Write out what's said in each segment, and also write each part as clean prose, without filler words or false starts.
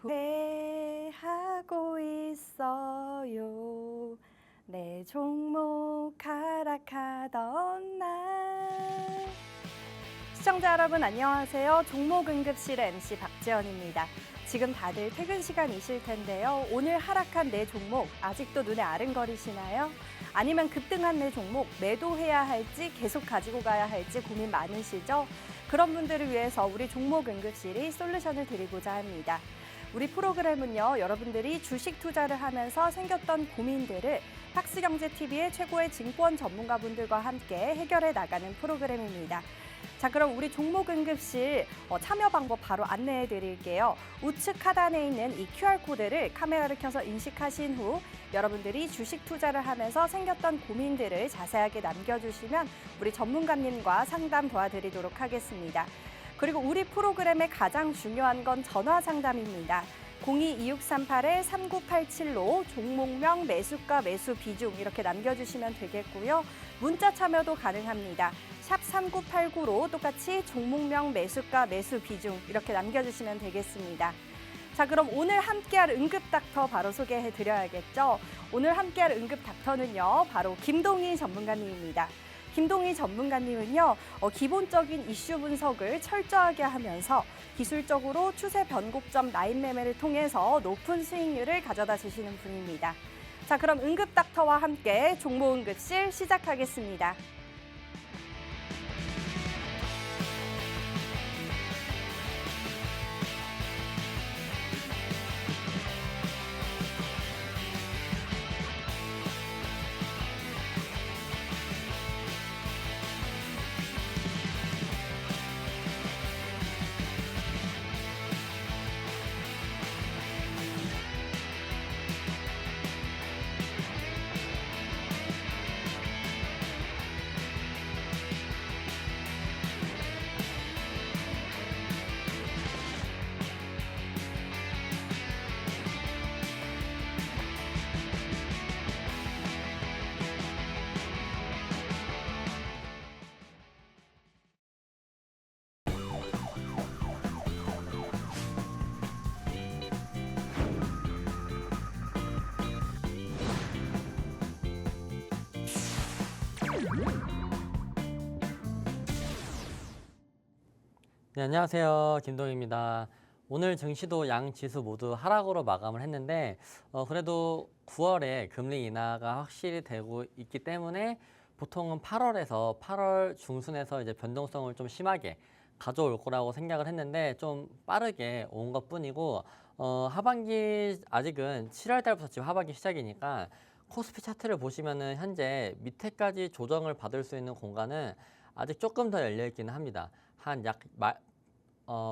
후회하고 있어요. 내 종목 하락하던 날. 시청자 여러분 안녕하세요. 종목응급실의 MC 박지연입니다. 지금 다들 퇴근 시간이실 텐데요. 오늘 하락한 내 종목 아직도 눈에 아른거리시나요? 아니면 급등한 내 종목 매도해야 할지 계속 가지고 가야 할지 고민 많으시죠? 그런 분들을 위해서 우리 종목응급실이 솔루션을 드리고자 합니다. 우리 프로그램은요, 여러분들이 주식 투자를 하면서 생겼던 고민들을 팍스경제TV의 최고의 증권 전문가분들과 함께 해결해 나가는 프로그램입니다. 자, 그럼 우리 종목응급실 참여 방법 바로 안내해 드릴게요. 우측 하단에 있는 이 QR코드를 카메라를 켜서 인식하신 후 여러분들이 주식 투자를 하면서 생겼던 고민들을 자세하게 남겨주시면 우리 전문가님과 상담 도와드리도록 하겠습니다. 그리고 우리 프로그램의 가장 중요한 건 전화 상담입니다. 02-2638-3987로 종목명, 매수가, 매수 비중 이렇게 남겨주시면 되겠고요. 문자 참여도 가능합니다. 샵 3989로 똑같이 종목명, 매수가, 매수 비중 이렇게 남겨주시면 되겠습니다. 자, 그럼 오늘 함께할 응급닥터 바로 소개해드려야겠죠. 오늘 함께할 응급닥터는요, 바로 김동희 전문가님입니다. 김동희 전문가님은요, 기본적인 이슈 분석을 철저하게 하면서 기술적으로 추세 변곡점 라인 매매를 통해서 높은 수익률을 가져다 주시는 분입니다. 자, 그럼 응급닥터와 함께 종목응급실 시작하겠습니다. 네, 안녕하세요. 김동희입니다. 오늘 증시도 양 지수 모두 하락으로 마감을 했는데 그래도 9월에 금리 인하가 확실히 되고 있기 때문에 보통은 8월 중순에서 이제 변동성을 좀 심하게 가져올 거라고 생각을 했는데 좀 빠르게 온 것뿐이고 하반기 아직은 7월 달부터 지금 하반기 시작이니까 코스피 차트를 보시면은 현재 밑에까지 조정을 받을 수 있는 공간은 아직 조금 더 열려 있기는 합니다. 한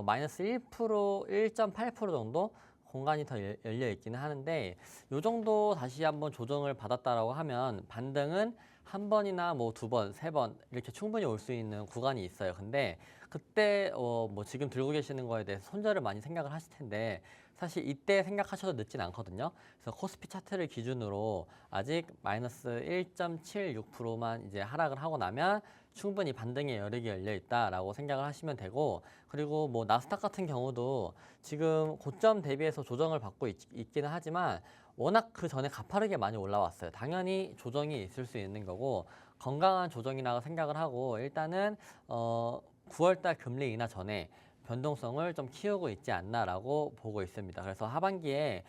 마이너스 1%, 1.8% 정도 공간이 더 열려 있기는 하는데 이 정도 다시 한번 조정을 받았다라고 하면 반등은 한 번이나 뭐 두 번, 세 번 이렇게 충분히 올 수 있는 구간이 있어요. 근데 그때 뭐 지금 들고 계시는 거에 대해서 손절을 많이 생각을 하실 텐데 사실 이때 생각하셔도 늦진 않거든요. 그래서 코스피 차트를 기준으로 아직 마이너스 1.76%만 이제 하락을 하고 나면 충분히 반등의 여력이 열려 있다라고 생각을 하시면 되고, 그리고 뭐 나스닥 같은 경우도 지금 고점 대비해서 조정을 받고 있기는 하지만 워낙 그 전에 가파르게 많이 올라왔어요. 당연히 조정이 있을 수 있는 거고 건강한 조정이라고 생각을 하고 일단은 9월달 금리 인하 전에 변동성을 좀 키우고 있지 않나라고 보고 있습니다. 그래서 하반기에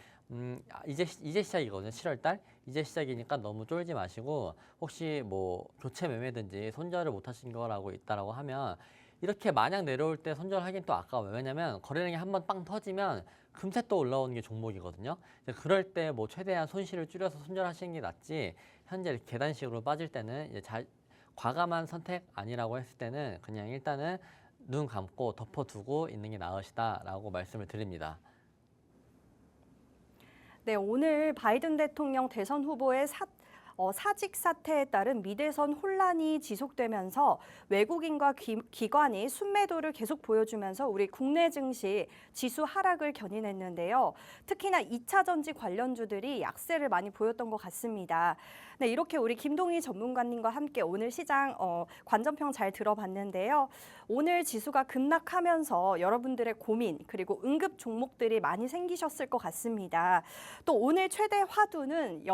이제 시작이거든요. 7월달 이제 시작이니까 너무 쫄지 마시고 혹시 뭐 교체 매매든지 손절을 못 하신 거라고 있다라고 하면 이렇게 마냥 내려올 때 손절하기는 또 아까워요. 왜냐면 거래량이 한번 빵 터지면 금세 또 올라오는 게 종목이거든요. 그럴 때 뭐 최대한 손실을 줄여서 손절하시는 게 낫지 현재 이렇게 계단식으로 빠질 때는 이제 과감한 선택 아니라고 했을 때는 그냥 일단은 눈 감고 덮어두고 있는 게 나으시다라고 말씀을 드립니다. 네, 오늘 바이든 대통령 대선 후보의 사직 사태에 따른 미대선 혼란이 지속되면서 외국인과 기관이 순매도를 계속 보여주면서 우리 국내 증시 지수 하락을 견인했는데요. 특히나 2차 전지 관련주들이 약세를 많이 보였던 것 같습니다. 네, 이렇게 우리 김동희 전문가님과 함께 오늘 시장 관전평 잘 들어봤는데요. 오늘 지수가 급락하면서 여러분들의 고민 그리고 응급 종목들이 많이 생기셨을 것 같습니다. 또 오늘 최대 화두는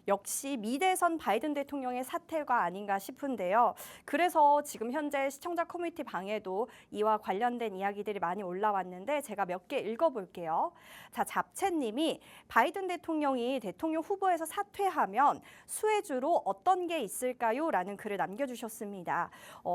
역시 미대선 바이든 대통령의 사태가 아닌가 싶은데요. 그래서 지금 현재 시청자 커뮤니티 방에도 이와 관련된 이야기들이 많이 올라왔는데 제가 몇 개 읽어볼게요. 자, 잡채님이 바이든 대통령이 대통령 후보에서 사퇴하면 수혜주로 어떤 게 있을까요? 라는 글을 남겨주셨습니다.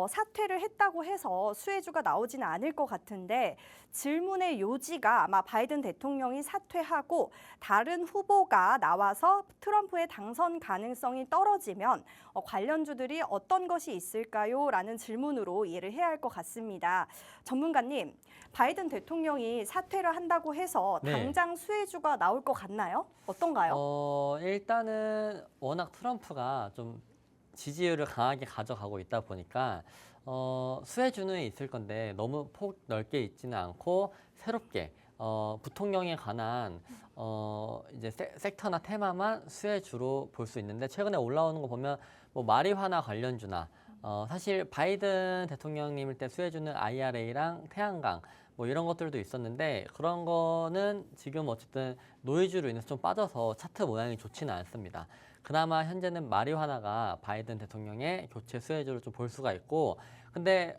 사퇴를 했다고 해서 수혜주가 나오지는 않을 것 같은데 질문의 요지가 아마 바이든 대통령이 사퇴하고 다른 후보가 나와서 트럼프의 당선 가능성이 떨어지면 관련주들이 어떤 것이 있을까요? 라는 질문으로 이해를 해야 할 것 같습니다. 전문가님, 바이든 대통령이 사퇴를 한다고 해서 네. 당장 수혜주가 나올 것 같나요? 어떤가요? 일단은 워낙 트럼프가 좀 지지율을 강하게 가져가고 있다 보니까 수혜주는 있을 건데 너무 폭 넓게 있지는 않고 새롭게 부통령에 관한 이제 섹터나 테마만 수혜주로 볼 수 있는데 최근에 올라오는 거 보면 뭐 마리화나 관련주나 사실 바이든 대통령님일 때 수혜주는 IRA랑 태양광 뭐 이런 것들도 있었는데 그런 거는 지금 어쨌든 노이즈로 인해서 좀 빠져서 차트 모양이 좋지는 않습니다. 그나마 현재는 마리화나가 바이든 대통령의 교체 수혜주로 좀 볼 수가 있고 근데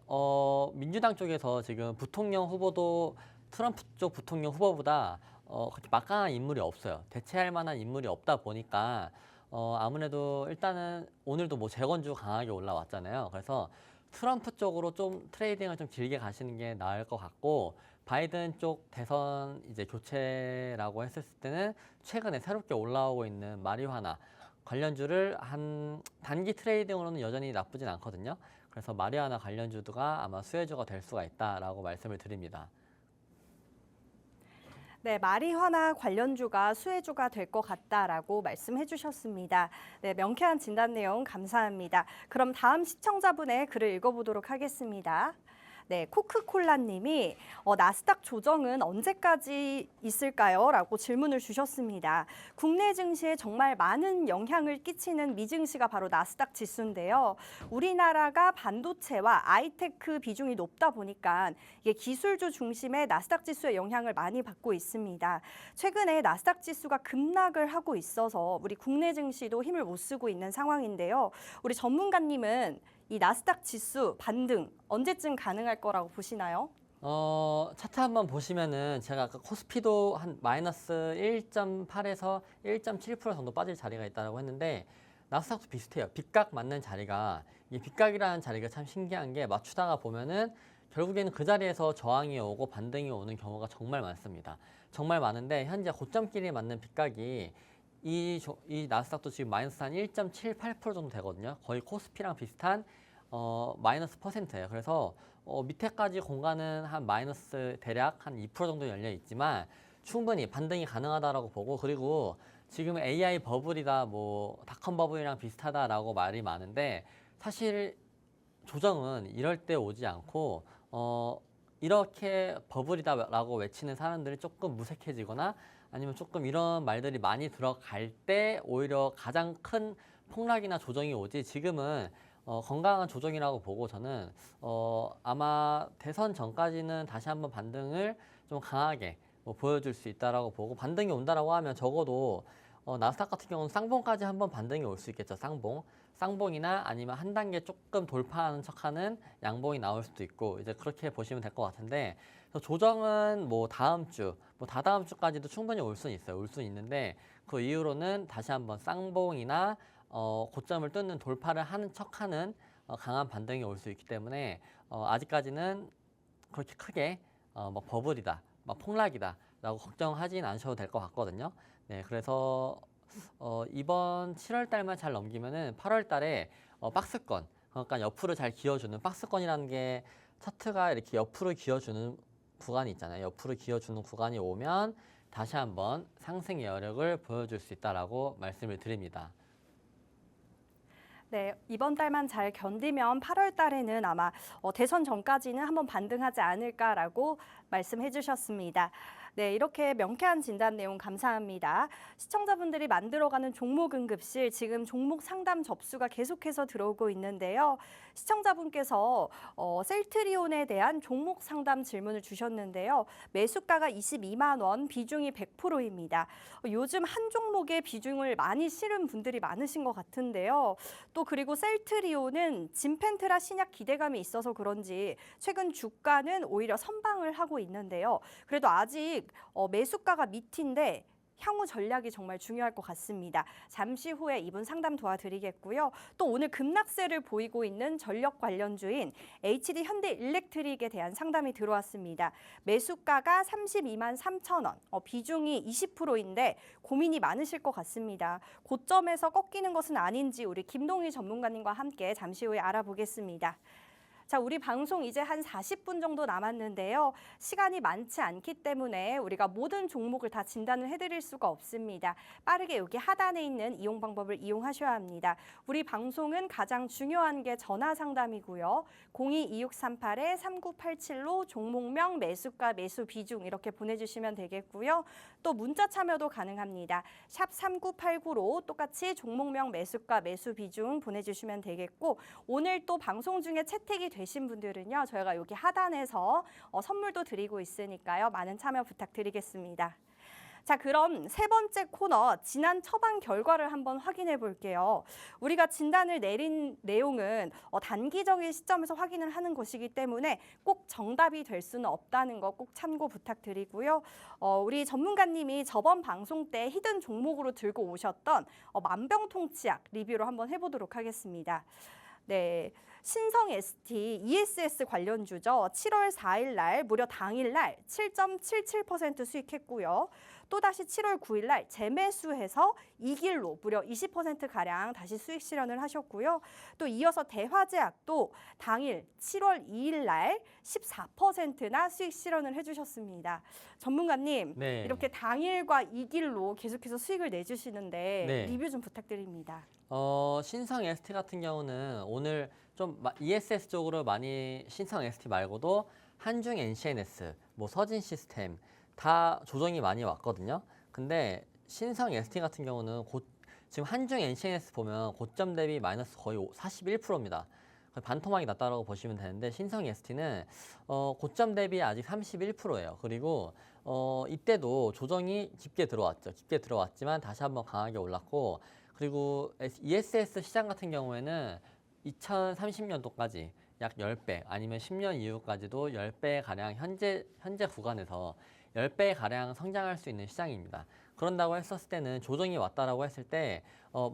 민주당 쪽에서 지금 부통령 후보도 트럼프 쪽 부통령 후보보다 그렇게 막강한 인물이 없어요. 대체할 만한 인물이 없다 보니까 아무래도 일단은 오늘도 뭐 재건주 강하게 올라왔잖아요. 그래서 트럼프 쪽으로 좀 트레이딩을 좀 길게 가시는 게 나을 것 같고 바이든 쪽 대선 이제 교체라고 했을 때는 최근에 새롭게 올라오고 있는 마리화나 관련주를 한 단기 트레이딩으로는 여전히 나쁘진 않거든요. 그래서 마리화나 관련주가 아마 수혜주가 될 수가 있다라고 말씀을 드립니다. 네, 마리화나 관련주가 수혜주가 될 것 같다라고 말씀해 주셨습니다. 네, 명쾌한 진단 내용 감사합니다. 그럼 다음 시청자분의 글을 읽어보도록 하겠습니다. 네, 코크콜라님이 나스닥 조정은 언제까지 있을까요? 라고 질문을 주셨습니다. 국내 증시에 정말 많은 영향을 끼치는 미증시가 바로 나스닥 지수인데요. 우리나라가 반도체와 아이테크 비중이 높다 보니까 이게 기술주 중심의 나스닥 지수의 영향을 많이 받고 있습니다. 최근에 나스닥 지수가 급락을 하고 있어서 우리 국내 증시도 힘을 못 쓰고 있는 상황인데요. 우리 전문가님은 이 나스닥 지수 반등 언제쯤 가능할 거라고 보시나요? 차트 한번 보시면은 제가 아까 코스피도 한 마이너스 1.8에서 1.7% 정도 빠질 자리가 있다고 했는데 나스닥도 비슷해요. 빗각 맞는 자리가 이 빗각이라는 자리가 참 신기한 게 맞추다가 보면은 결국에는 그 자리에서 저항이 오고 반등이 오는 경우가 정말 많습니다. 정말 많은데 현재 고점끼리 맞는 빗각이 이 나스닥도 지금 마이너스 한 1.78% 정도 되거든요. 거의 코스피랑 비슷한 마이너스 %예요. 그래서 밑에까지 공간은 한 마이너스 대략 한 2% 정도 열려 있지만 충분히 반등이 가능하다라고 보고 그리고 지금 AI 버블이다 뭐 닷컴 버블이랑 비슷하다라고 말이 많은데 사실 조정은 이럴 때 오지 않고 이렇게 버블이다라고 외치는 사람들이 조금 무색해지거나 아니면 조금 이런 말들이 많이 들어갈 때 오히려 가장 큰 폭락이나 조정이 오지 지금은 건강한 조정이라고 보고 저는 아마 대선 전까지는 다시 한번 반등을 좀 강하게 뭐 보여줄 수 있다라고 보고 반등이 온다라고 하면 적어도 나스닥 같은 경우는 쌍봉까지 한번 반등이 올 수 있겠죠. 쌍봉이나 아니면 한 단계 조금 돌파하는 척하는 양봉이 나올 수도 있고 이제 그렇게 보시면 될 것 같은데 조정은 뭐 다음 주, 뭐 다다음 주까지도 충분히 올 수는 있어요. 올 수는 있는데 그 이후로는 다시 한번 쌍봉이나 고점을 뚫는 돌파를 하는 척하는 강한 반등이 올 수 있기 때문에 아직까지는 그렇게 크게 막 버블이다, 막 폭락이다라고 걱정하진 않으셔도 될 것 같거든요. 네, 그래서 이번 7월 달만 잘 넘기면은 8월 달에 박스권, 그러니까 옆으로 잘 기어주는 박스권이라는 게 차트가 이렇게 옆으로 기어주는 구간이 있잖아요. 옆으로 기어주는 구간이 오면 다시 한번 상승의 여력을 보여줄 수 있다라고 말씀을 드립니다. 네, 이번 달만 잘 견디면 8월 달에는 아마 대선 전까지는 한번 반등하지 않을까라고 말씀해 주셨습니다. 네, 이렇게 명쾌한 진단 내용 감사합니다. 시청자분들이 만들어가는 종목 응급실 지금 종목 상담 접수가 계속해서 들어오고 있는데요. 시청자분께서 셀트리온에 대한 종목 상담 질문을 주셨는데요. 매수가가 22만 원, 비중이 100%입니다. 요즘 한 종목에 비중을 많이 실은 분들이 많으신 것 같은데요. 또 그리고 셀트리온은 진펜트라 신약 기대감이 있어서 그런지 최근 주가는 오히려 선방을 하고 있는데요. 그래도 아직 매수가가 밑인데 향후 전략이 정말 중요할 것 같습니다. 잠시 후에 이분 상담 도와드리겠고요. 또 오늘 급락세를 보이고 있는 전력 관련주인 HD 현대일렉트릭에 대한 상담이 들어왔습니다. 매수가가 32만 3천 원, 비중이 20%인데 고민이 많으실 것 같습니다. 고점에서 꺾이는 것은 아닌지 우리 김동희 전문가님과 함께 잠시 후에 알아보겠습니다. 자, 우리 방송 이제 한 40분 정도 남았는데요. 시간이 많지 않기 때문에 우리가 모든 종목을 다 진단을 해드릴 수가 없습니다. 빠르게 여기 하단에 있는 이용 방법을 이용하셔야 합니다. 우리 방송은 가장 중요한 게 전화 상담이고요. 02-2638-3987로 종목명, 매수가, 매수 비중 이렇게 보내주시면 되겠고요. 또 문자 참여도 가능합니다. 샵 3989로 똑같이 종목명, 매수가, 매수 비중 보내주시면 되겠고 오늘 또 방송 중에 채택이 되신 분들은요. 저희가 여기 하단에서 선물도 드리고 있으니까요. 많은 참여 부탁드리겠습니다. 자, 그럼 세 번째 코너 지난 처방 결과를 한번 확인해 볼게요. 우리가 진단을 내린 내용은 단기적인 시점에서 확인을 하는 것이기 때문에 꼭 정답이 될 수는 없다는 거 꼭 참고 부탁드리고요. 우리 전문가님이 저번 방송 때 히든 종목으로 들고 오셨던 만병통치약 리뷰를 한번 해보도록 하겠습니다. 네. 신성 ST, ESS 관련주죠. 7월 4일 날 무려 당일 날 7.77% 수익했고요. 또다시 7월 9일 날 재매수해서 2길로 무려 20%가량 다시 수익 실현을 하셨고요. 또 이어서 대화제약도 당일 7월 2일 날 14%나 수익 실현을 해주셨습니다. 전문가님, 네. 이렇게 당일과 2길로 계속해서 수익을 내주시는데 네. 리뷰 좀 부탁드립니다. 신성 ST 같은 경우는 오늘 좀 ESS 쪽으로 많이 신성 ST 말고도 한중 NCNS, 뭐 서진 시스템 다 조정이 많이 왔거든요. 근데 신성 ST 같은 경우는 지금 한중 NCNS 보면 고점 대비 마이너스 거의 41%입니다. 반토막이 났다라고 보시면 되는데 신성 ST는 고점 대비 아직 31%예요. 그리고 이때도 조정이 깊게 들어왔죠. 깊게 들어왔지만 다시 한번 강하게 올랐고 그리고 ESS 시장 같은 경우에는 2030년도까지 약 10배 아니면 10년 이후까지도 10배 가량 현재 구간에서 10배 가량 성장할 수 있는 시장입니다. 그런다고 했었을 때는 조정이 왔다라고 했을 때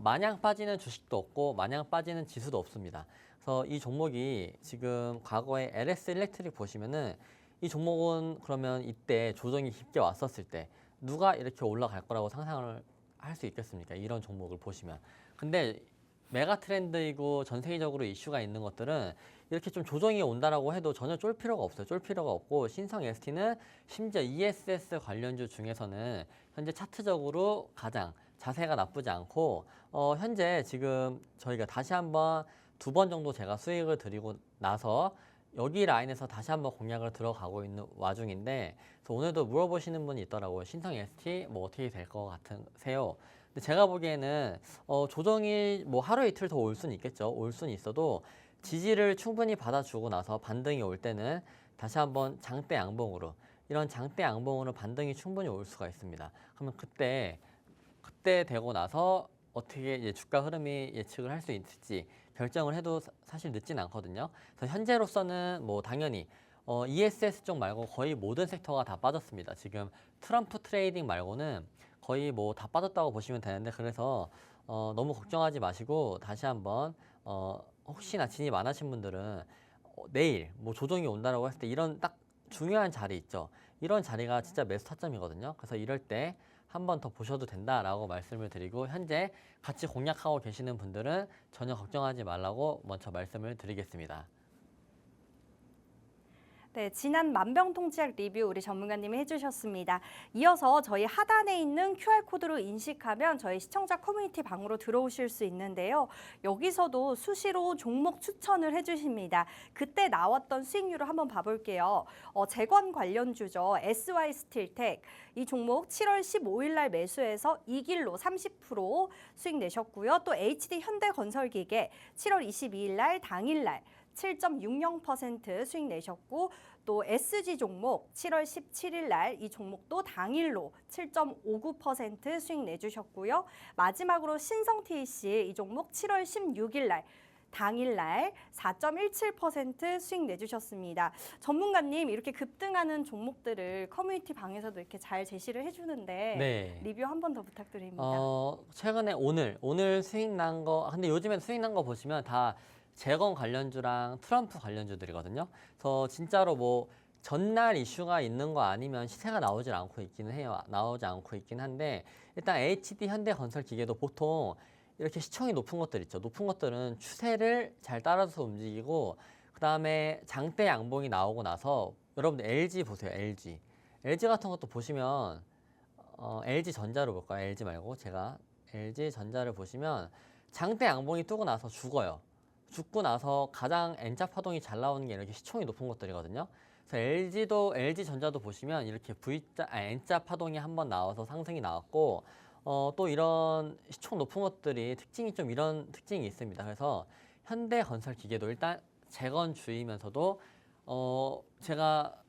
마냥 빠지는 주식도 없고 마냥 빠지는 지수도 없습니다. 그래서 이 종목이 지금 과거에 LS 일렉트릭 보시면은 이 종목은 그러면 이때 조정이 깊게 왔었을 때 누가 이렇게 올라갈 거라고 상상을 할 수 있겠습니까? 이런 종목을 보시면. 근데 메가 트렌드이고 전 세계적으로 이슈가 있는 것들은 이렇게 좀 조정이 온다라고 해도 전혀 쫄 필요가 없어요. 쫄 필요가 없고 신성 ST는 심지어 ESS 관련주 중에서는 현재 차트적으로 가장 자세가 나쁘지 않고 현재 지금 저희가 다시 한번 2번 정도 제가 수익을 드리고 나서 여기 라인에서 다시 한번 공략을 들어가고 있는 와중인데 그래서 오늘도 물어보시는 분이 있더라고요. 신성 ST 뭐 어떻게 될 것 같으세요? 근데 제가 보기에는 조정이 뭐 하루 이틀 더 올 수는 있겠죠. 올 수는 있어도 지지를 충분히 받아주고 나서 반등이 올 때는 다시 한번 장대 양봉으로 이런 장대 양봉으로 반등이 충분히 올 수가 있습니다. 그러면 그때 되고 나서 어떻게 이제 주가 흐름이 예측을 할 수 있을지 결정을 해도 사실 늦진 않거든요. 그래서 현재로서는 뭐 당연히 ESS 쪽 말고 거의 모든 섹터가 다 빠졌습니다. 지금 트럼프 트레이딩 말고는 거의 뭐 다 빠졌다고 보시면 되는데 그래서 너무 걱정하지 마시고 다시 한번 혹시나 진입 안 하신 분들은 내일 뭐 조정이 온다라고 했을 때 이런 딱 중요한 자리 있죠. 이런 자리가 진짜 매수 타점이거든요. 그래서 이럴 때 한 번 더 보셔도 된다라고 말씀을 드리고 현재 같이 공략하고 계시는 분들은 전혀 걱정하지 말라고 먼저 말씀을 드리겠습니다. 네, 지난 만병통치약 리뷰 우리 전문가님이 해주셨습니다. 이어서 저희 하단에 있는 QR코드로 인식하면 저희 시청자 커뮤니티 방으로 들어오실 수 있는데요. 여기서도 수시로 종목 추천을 해주십니다. 그때 나왔던 수익률을 한번 봐볼게요. 재건 관련주죠. SY스틸텍. 이 종목 7월 15일 날 매수해서 2길로 30% 수익 내셨고요. 또 HD 현대건설기계 7월 22일 날 당일 날 7.60% 수익 내셨고 또 SG 종목 7월 17일 날 이 종목도 당일로 7.59% 수익 내주셨고요. 마지막으로 신성 TEC 이 종목 7월 16일 날 당일날 4.17% 수익 내주셨습니다. 전문가님 이렇게 급등하는 종목들을 커뮤니티 방에서도 이렇게 잘 제시를 해주는데 네. 리뷰 한 번 더 부탁드립니다. 최근에 오늘 수익 난 거, 근데 요즘엔 수익 난 거 보시면 다 재건 관련주랑 트럼프 관련주들이거든요. 그래서 진짜로 뭐 전날 이슈가 있는 거 아니면 시세가 나오질 않고 있기는 해요. 나오지 않고 있긴 한데 일단 HD 현대건설 기계도 보통 이렇게 시총이 높은 것들 있죠. 높은 것들은 추세를 잘 따라서 움직이고 그다음에 장대 양봉이 나오고 나서 여러분들 LG 보세요. LG 같은 것도 보시면 LG 전자로 볼까요? LG 말고 제가 LG 전자를 보시면 장대 양봉이 뜨고 나서 죽어요. 죽고 나서 가장 N자 파동이 잘 나오는 게 이렇게 시총이 높은 것들이거든요. 그래서 LG 전자도 보시면 이렇게 N자 파동이 한번 나와서 상승이 나왔고 또 이런 시총 높은 것들이 특징이 좀 이런 특징이 있습니다. 그래서 현대건설기계도 일단 재건주이면서도 제가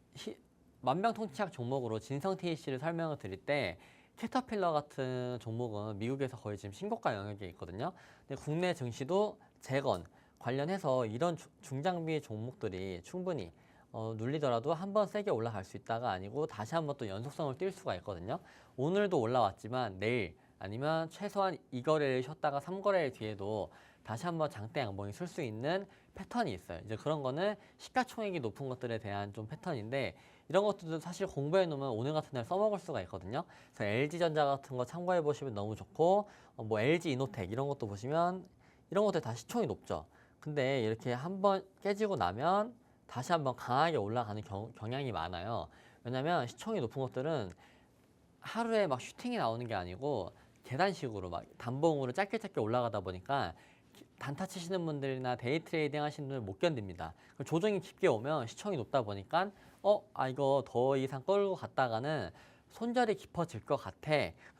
만병통치약 종목으로 진성 TEC를 설명을 드릴 때 캐터필러 같은 종목은 미국에서 거의 지금 신고가 영역에 있거든요. 근데 국내 증시도 재건 관련해서 이런 중장비 종목들이 충분히 눌리더라도 한번 세게 올라갈 수 있다가 아니고 다시 한번 또 연속성을 띌 수가 있거든요. 오늘도 올라왔지만 내일 아니면 최소한 2거래를 쉬었다가 3거래일 뒤에도 다시 한번 장대 양봉이 쓸 수 있는 패턴이 있어요. 이제 그런 거는 시가총액이 높은 것들에 대한 좀 패턴인데 이런 것들도 사실 공부해 놓으면 오늘 같은 날 써먹을 수가 있거든요. 그래서 LG전자 같은 거 참고해 보시면 너무 좋고 뭐 LG이노텍 이런 것도 보시면 이런 것들 다 시총이 높죠. 근데 이렇게 한번 깨지고 나면 다시 한번 강하게 올라가는 경향이 많아요. 왜냐면 시총이 높은 것들은 하루에 막 슈팅이 나오는 게 아니고 계단식으로 막 단봉으로 짧게 올라가다 보니까 단타 치시는 분들이나 데이 트레이딩 하시는 분들 못 견딥니다. 조정이 깊게 오면 시총이 높다 보니까 이거 더 이상 끌고 갔다가는 손절이 깊어질 것 같아.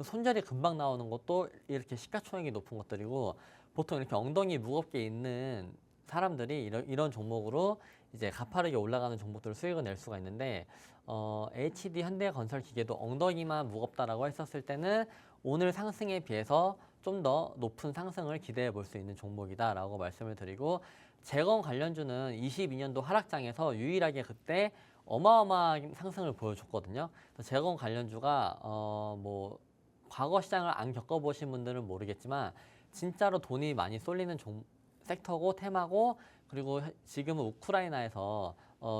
손절이 금방 나오는 것도 이렇게 시가총액이 높은 것들이고 보통 이렇게 엉덩이 무겁게 있는 사람들이 이런 종목으로 이제 가파르게 올라가는 종목들을 수익을 낼 수가 있는데 HD 현대건설 기계도 엉덩이만 무겁다라고 했었을 때는 오늘 상승에 비해서 좀 더 높은 상승을 기대해 볼 수 있는 종목이다라고 말씀을 드리고 재건 관련주는 22년도 하락장에서 유일하게 그때 어마어마한 상승을 보여줬거든요. 그래서 재건 관련주가 뭐 과거 시장을 안 겪어보신 분들은 모르겠지만 진짜로 돈이 많이 쏠리는 섹터고 테마고 그리고 지금은 우크라이나에서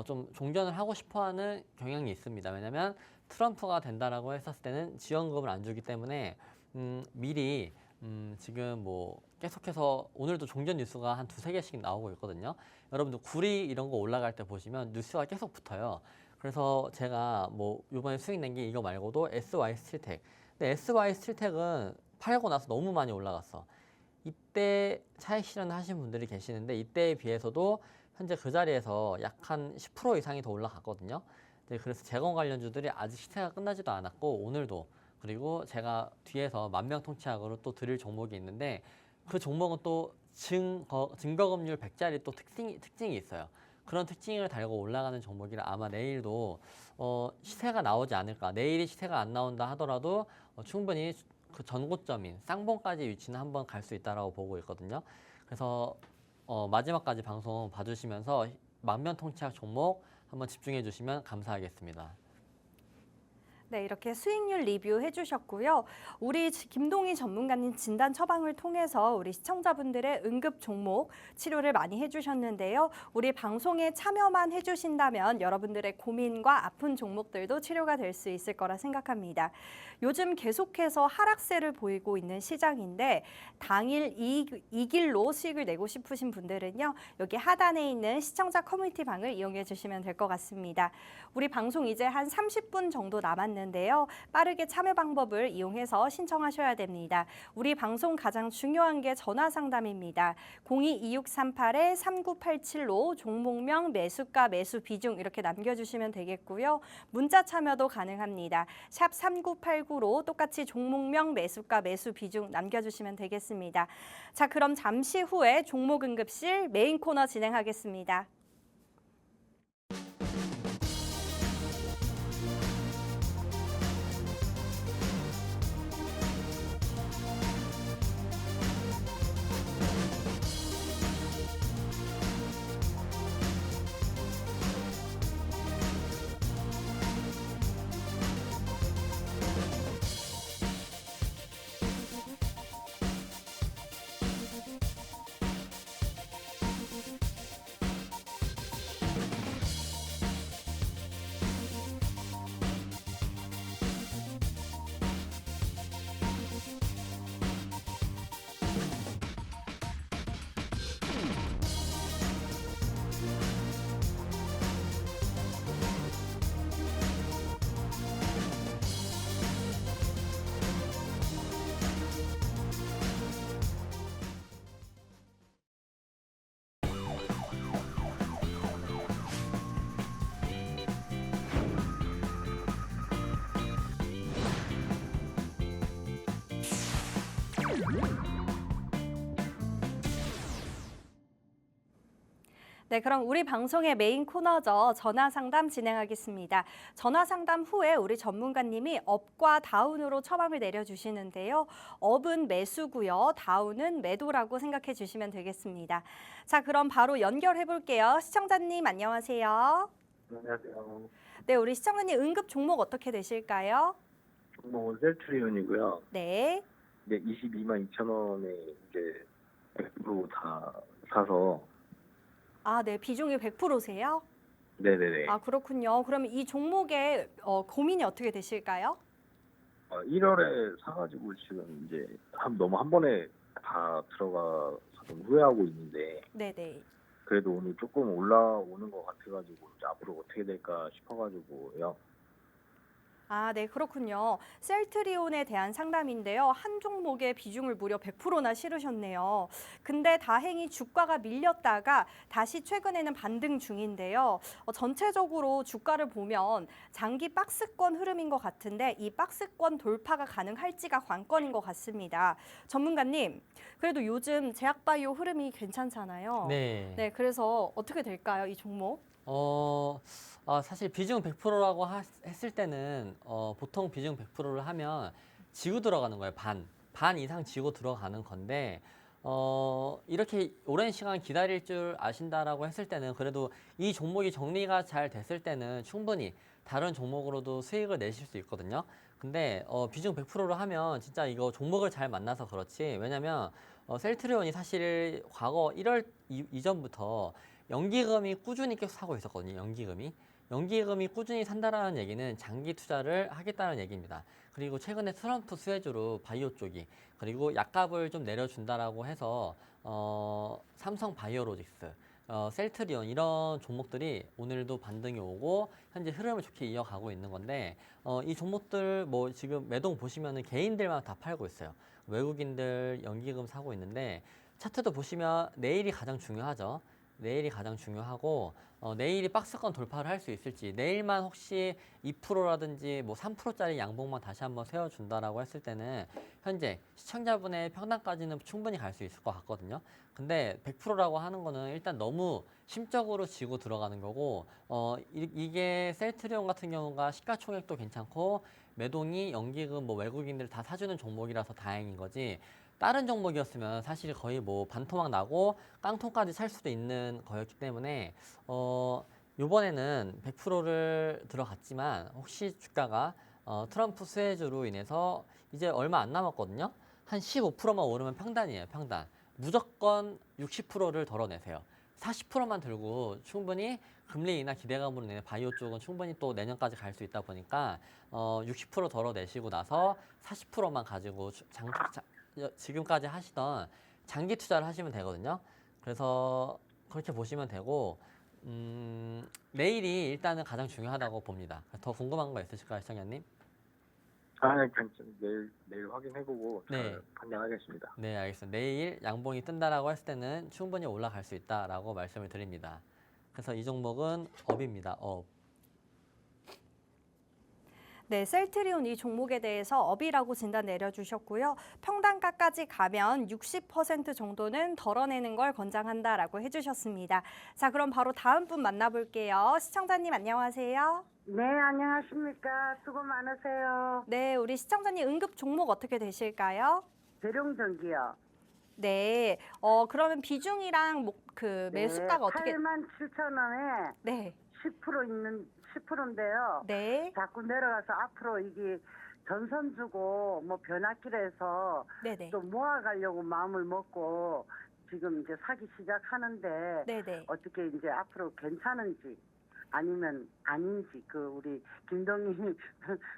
좀 종전을 하고 싶어하는 경향이 있습니다. 왜냐하면 트럼프가 된다라고 했었을 때는 지원금을 안 주기 때문에 미리 지금 뭐 계속해서 오늘도 종전 뉴스가 한 두세 개씩 나오고 있거든요. 여러분들 구리 이런 거 올라갈 때 보시면 뉴스가 계속 붙어요. 그래서 제가 뭐 이번에 수익 낸 게 이거 말고도 SY스틸텍. 근데 SY스틸텍은 팔고 나서 너무 많이 올라갔어. 이때 차익 실현하신 분들이 계시는데 이때에 비해서도 현재 그 자리에서 약 한 10% 이상이 더 올라갔거든요. 네, 그래서 재건 관련주들이 아직 시세가 끝나지도 않았고 오늘도 그리고 제가 뒤에서 만병통치약으로 또 드릴 종목이 있는데 그 종목은 또 증거금률 100짜리 또 특징이 있어요. 그런 특징을 달고 올라가는 종목이라 아마 내일도 시세가 나오지 않을까. 내일이 시세가 안 나온다 하더라도 충분히 그 전고점인 쌍봉까지 위치는 한번 갈 수 있다라고 보고 있거든요. 그래서 마지막까지 방송 봐주시면서 만병통치약 종목 한번 집중해 주시면 감사하겠습니다. 네, 이렇게 수익률 리뷰 해주셨고요. 우리 김동희 전문가님 진단 처방을 통해서 우리 시청자분들의 응급 종목 치료를 많이 해주셨는데요. 우리 방송에 참여만 해주신다면 여러분들의 고민과 아픈 종목들도 치료가 될 수 있을 거라 생각합니다. 요즘 계속해서 하락세를 보이고 있는 시장인데 당일 이길로 수익을 내고 싶으신 분들은요. 여기 하단에 있는 시청자 커뮤니티 방을 이용해 주시면 될 것 같습니다. 우리 방송 이제 한 30분 정도 남았는데요. 빠르게 참여 방법을 이용해서 신청하셔야 됩니다. 우리 방송 가장 중요한 게 전화 상담입니다. 02-2638-3987로 종목명, 매수가, 매수 비중 이렇게 남겨주시면 되겠고요. 문자 참여도 가능합니다. 샵 3989로 똑같이 종목명, 매수가, 매수 비중 남겨주시면 되겠습니다. 자, 그럼 잠시 후에 종목응급실 메인 코너 진행하겠습니다. 네, 그럼 우리 방송의 메인 코너죠. 전화 상담 진행하겠습니다. 전화 상담 후에 우리 전문가님이 업과 다운으로 처방을 내려주시는데요. 업은 매수고요. 다운은 매도라고 생각해 주시면 되겠습니다. 자, 그럼 바로 연결해 볼게요. 시청자님 안녕하세요. 안녕하세요. 네, 우리 시청자님 응급 종목 어떻게 되실까요? 종목은 셀트리온이고요. 네. 이제 22만 2천 원에 이제 100% 다 사서 아, 네, 비중이 100%세요? 네네네. 아, 그렇군요. 그러면 이 종목에 고민이 어떻게 되실까요? 1월에 사가지고 지금 이제 너무 한 번에 다 들어가서 좀 후회하고 있는데 네네. 그래도 오늘 조금 올라오는 것 같아가지고 이제 앞으로 어떻게 될까 싶어가지고요. 아, 네, 그렇군요. 셀트리온에 대한 상담인데요. 한 종목의 비중을 무려 100%나 실으셨네요. 근데 다행히 주가가 밀렸다가 다시 최근에는 반등 중인데요. 전체적으로 주가를 보면 장기 박스권 흐름인 것 같은데 이 박스권 돌파가 가능할지가 관건인 것 같습니다. 전문가님, 그래도 요즘 제약바이오 흐름이 괜찮잖아요. 네. 네, 그래서 어떻게 될까요, 이 종목? 사실 비중 100%라고 했을 때는 보통 비중 100%를 하면 지고 들어가는 거예요. 반 이상 지고 들어가는 건데 이렇게 오랜 시간 기다릴 줄 아신다라고 했을 때는 그래도 이 종목이 정리가 잘 됐을 때는 충분히 다른 종목으로도 수익을 내실 수 있거든요. 근데 비중 100%로 하면 진짜 이거 종목을 잘 만나서 그렇지. 왜냐면 셀트리온이 사실 과거 1월 이전부터 연기금이 꾸준히 계속 사고 있었거든요. 연기금이 꾸준히 산다라는 얘기는 장기 투자를 하겠다는 얘기입니다. 그리고 최근에 트럼프 수혜주로 바이오 쪽이 그리고 약값을 좀 내려준다라고 해서 삼성 바이오로직스, 셀트리온 이런 종목들이 오늘도 반등이 오고 현재 흐름을 좋게 이어가고 있는 건데 이 종목들 뭐 지금 매동 보시면은 개인들만 다 팔고 있어요. 외국인들 연기금 사고 있는데 차트도 보시면 내일이 가장 중요하죠. 내일이 가장 중요하고 내일이 박스권 돌파를 할 수 있을지 내일만 혹시 2%라든지 뭐 3%짜리 양봉만 다시 한번 세워준다라고 했을 때는 현재 시청자분의 평단까지는 충분히 갈 수 있을 것 같거든요. 근데 100%라고 하는 거는 일단 너무 심적으로 지고 들어가는 거고 이게 셀트리온 같은 경우가 시가총액도 괜찮고 매동이 연기금 뭐 외국인들 다 사주는 종목이라서 다행인 거지 다른 종목이었으면 사실 거의 뭐 반토막 나고 깡통까지 찰 수도 있는 거였기 때문에 요번에는 100%를 들어갔지만 혹시 주가가 트럼프 수혜주로 인해서 이제 얼마 안 남았거든요. 한 15%만 오르면 평단이에요, 평단. 무조건 60%를 덜어내세요. 40%만 들고 충분히 금리 인하 기대감으로 인해 바이오 쪽은 충분히 또 내년까지 갈 수 있다 보니까 60% 덜어내시고 나서 40%만 가지고 지금까지 하시던 장기 투자를 하시면 되거든요. 그래서 그렇게 보시면 되고 내일이 일단은 가장 중요하다고 봅니다. 더 궁금한 거 있으실까요, 시청자님? 네, 괜찮. 내일 확인해보고 잘 네. 판단하겠습니다. 네, 알겠습니다. 내일 양봉이 뜬다라고 했을 때는 충분히 올라갈 수 있다라고 말씀을 드립니다. 그래서 이 종목은 업입니다. 업. 네, 셀트리온 이 종목에 대해서 업이라고 진단 내려주셨고요. 평단가까지 가면 60% 정도는 덜어내는 걸 권장한다라고 해주셨습니다. 자, 그럼 바로 다음 분 만나볼게요. 시청자님 안녕하세요. 네, 안녕하십니까. 수고 많으세요. 네, 우리 시청자님 응급 종목 어떻게 되실까요? 대룡전기요. 네, 그러면 비중이랑 매수가가 어떻게? 87,000원에 네, 10%인데요. 네, 자꾸 내려가서 앞으로 이게 전선 주고 뭐 변화길에서 네네, 또 모아가려고 마음을 먹고 지금 이제 사기 시작하는데 네네. 어떻게 이제 앞으로 괜찮은지 아니면 아닌지 우리 김동희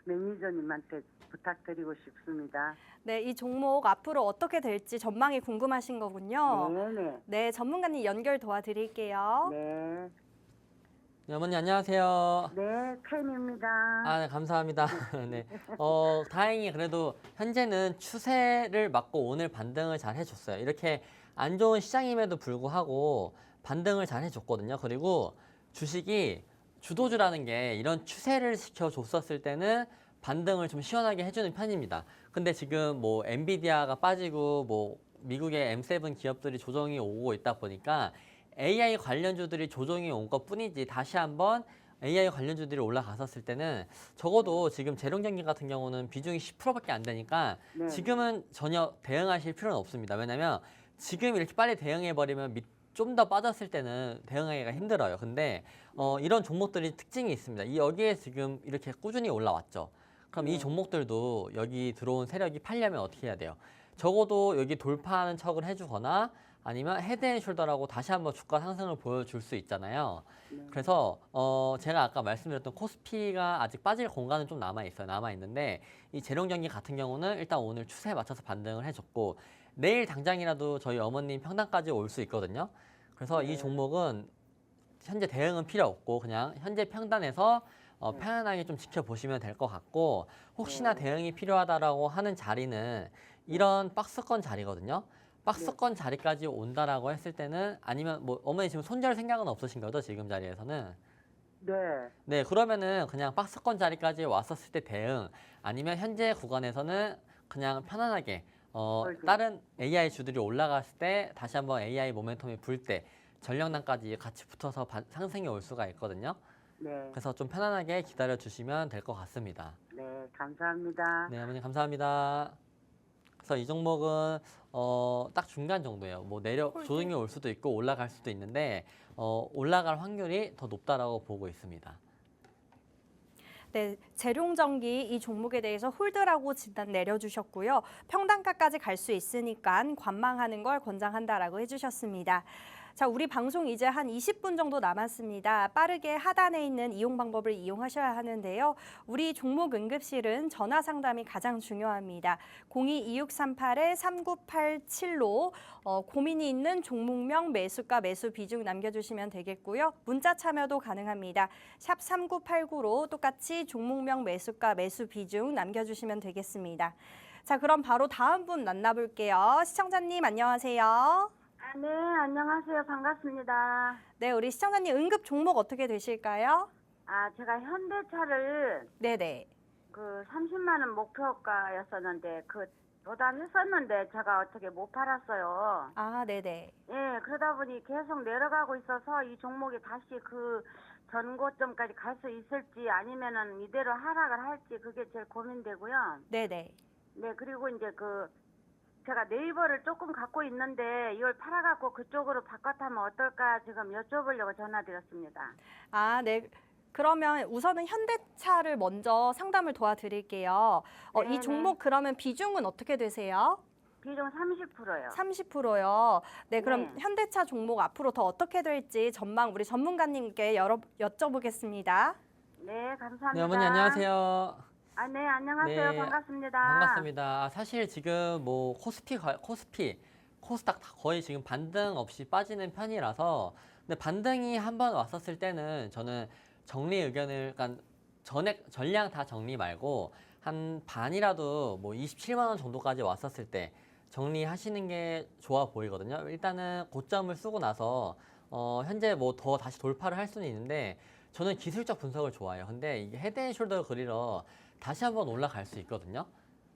매니저님한테 부탁드리고 싶습니다. 네, 이 종목 앞으로 어떻게 될지 전망이 궁금하신 거군요. 네네. 네, 전문가님 연결 도와드릴게요. 네. 네, 어머니 안녕하세요. 네, 팬입니다. 아, 네, 감사합니다. 네. 다행히 그래도 현재는 추세를 막고 오늘 반등을 잘 해줬어요. 이렇게 안 좋은 시장임에도 불구하고 반등을 잘 해줬거든요. 그리고 주식이 주도주라는 게 이런 추세를 시켜줬었을 때는 반등을 좀 시원하게 해주는 편입니다. 근데 지금 뭐 엔비디아가 빠지고 뭐 미국의 M7 기업들이 조정이 오고 있다 보니까 AI 관련주들이 조정이 온 것 뿐이지 다시 한번 AI 관련주들이 올라갔었을 때는 적어도 지금 재룡전기 같은 경우는 비중이 10%밖에 안 되니까 네. 지금은 전혀 대응하실 필요는 없습니다. 왜냐면 지금 이렇게 빨리 대응해버리면 좀 더 빠졌을 때는 대응하기가 힘들어요. 근데 이런 종목들이 특징이 있습니다. 여기에 지금 이렇게 꾸준히 올라왔죠. 그럼 이 종목들도 여기 들어온 세력이 팔려면 어떻게 해야 돼요? 적어도 여기 돌파하는 척을 해주거나 아니면 헤드앤숄더라고 다시 한번 주가 상승을 보여줄 수 있잖아요. 그래서 제가 아까 말씀드렸던 코스피가 아직 빠질 공간은 좀 남아있어요. 남아있는데 이 재룡전기 같은 경우는 일단 오늘 추세에 맞춰서 반등을 해줬고 내일 당장이라도 저희 어머님 평단까지 올 수 있거든요. 그래서 이 종목은 현재 대응은 필요 없고 그냥 현재 평단에서 편안하게 좀 지켜보시면 될 것 같고 혹시나 대응이 필요하다라고 하는 자리는 이런 박스권 자리거든요. 박스권 자리까지 온다라고 했을 때는 아니면 뭐 어머니 지금 손절 생각은 없으신 거죠? 지금 자리에서는? 네. 네, 그러면은 그냥 박스권 자리까지 왔었을 때 대응 아니면 현재 구간에서는 그냥 편안하게 다른 AI 주들이 올라갔을 때 다시 한번 AI 모멘텀이 불 때 전력난까지 같이 붙어서 상승이 올 수가 있거든요. 네. 그래서 좀 편안하게 기다려 주시면 될 것 같습니다. 네, 감사합니다. 네, 어머니 감사합니다. 그래서 이 종목은 딱 중간 정도예요. 뭐 조정이 올 수도 있고 올라갈 수도 있는데 올라갈 확률이 더 높다라고 보고 있습니다. 네, 재룡전기 이 종목에 대해서 홀드라고 진단 내려주셨고요. 평단가까지 갈 수 있으니까 관망하는 걸 권장한다라고 해주셨습니다. 자, 우리 방송 이제 한 20분 정도 남았습니다. 빠르게 하단에 있는 이용 방법을 이용하셔야 하는데요. 우리 종목 응급실은 전화 상담이 가장 중요합니다. 02-2638-3987로 고민이 있는 종목명, 매수가, 매수 비중 남겨주시면 되겠고요. 문자 참여도 가능합니다. 샵 3989로 똑같이 종목명, 매수가, 매수 비중 남겨주시면 되겠습니다. 자, 그럼 바로 다음 분 만나볼게요. 시청자님 안녕하세요. 네, 안녕하세요. 반갑습니다. 네, 우리 시청자님 응급 종목 어떻게 되실까요? 제가 현대차를 네네. 30만 원 목표가였었는데 도달했었는데 제가 어떻게 못 팔았어요. 아, 네네. 예, 그러다 보니 계속 내려가고 있어서 이 종목이 다시 전고점까지 갈 수 있을지 아니면은 이대로 하락을 할지 그게 제일 고민되고요. 네네. 네, 그리고 이제 제가 네이버를 조금 갖고 있는데 이걸 팔아갖고 그쪽으로 바꿔타면 어떨까 지금 여쭤보려고 전화드렸습니다. 아, 네. 그러면 우선은 현대차를 먼저 상담을 도와드릴게요. 네네. 이 종목 그러면 비중은 어떻게 되세요? 비중 30%요. 30%요. 네, 그럼 네. 현대차 종목 앞으로 더 어떻게 될지 전망 우리 전문가님께 여쭤보겠습니다. 네, 감사합니다. 네, 어머니 안녕하세요. 아, 네, 안녕하세요. 네, 반갑습니다. 반갑습니다. 사실 지금 뭐 코스닥 다 거의 지금 반등 없이 빠지는 편이라서 근데 반등이 한번 왔었을 때는 저는 정리 의견을 그러니까 전량 다 정리 말고 한 반이라도 뭐 27만 원 정도까지 왔었을 때 정리하시는 게 좋아 보이거든요. 일단은 고점을 쓰고 나서 현재 뭐 더 다시 돌파를 할 수는 있는데 저는 기술적 분석을 좋아해요. 근데 이게 헤드앤숄더 그리러 다시 한번 올라갈 수 있거든요.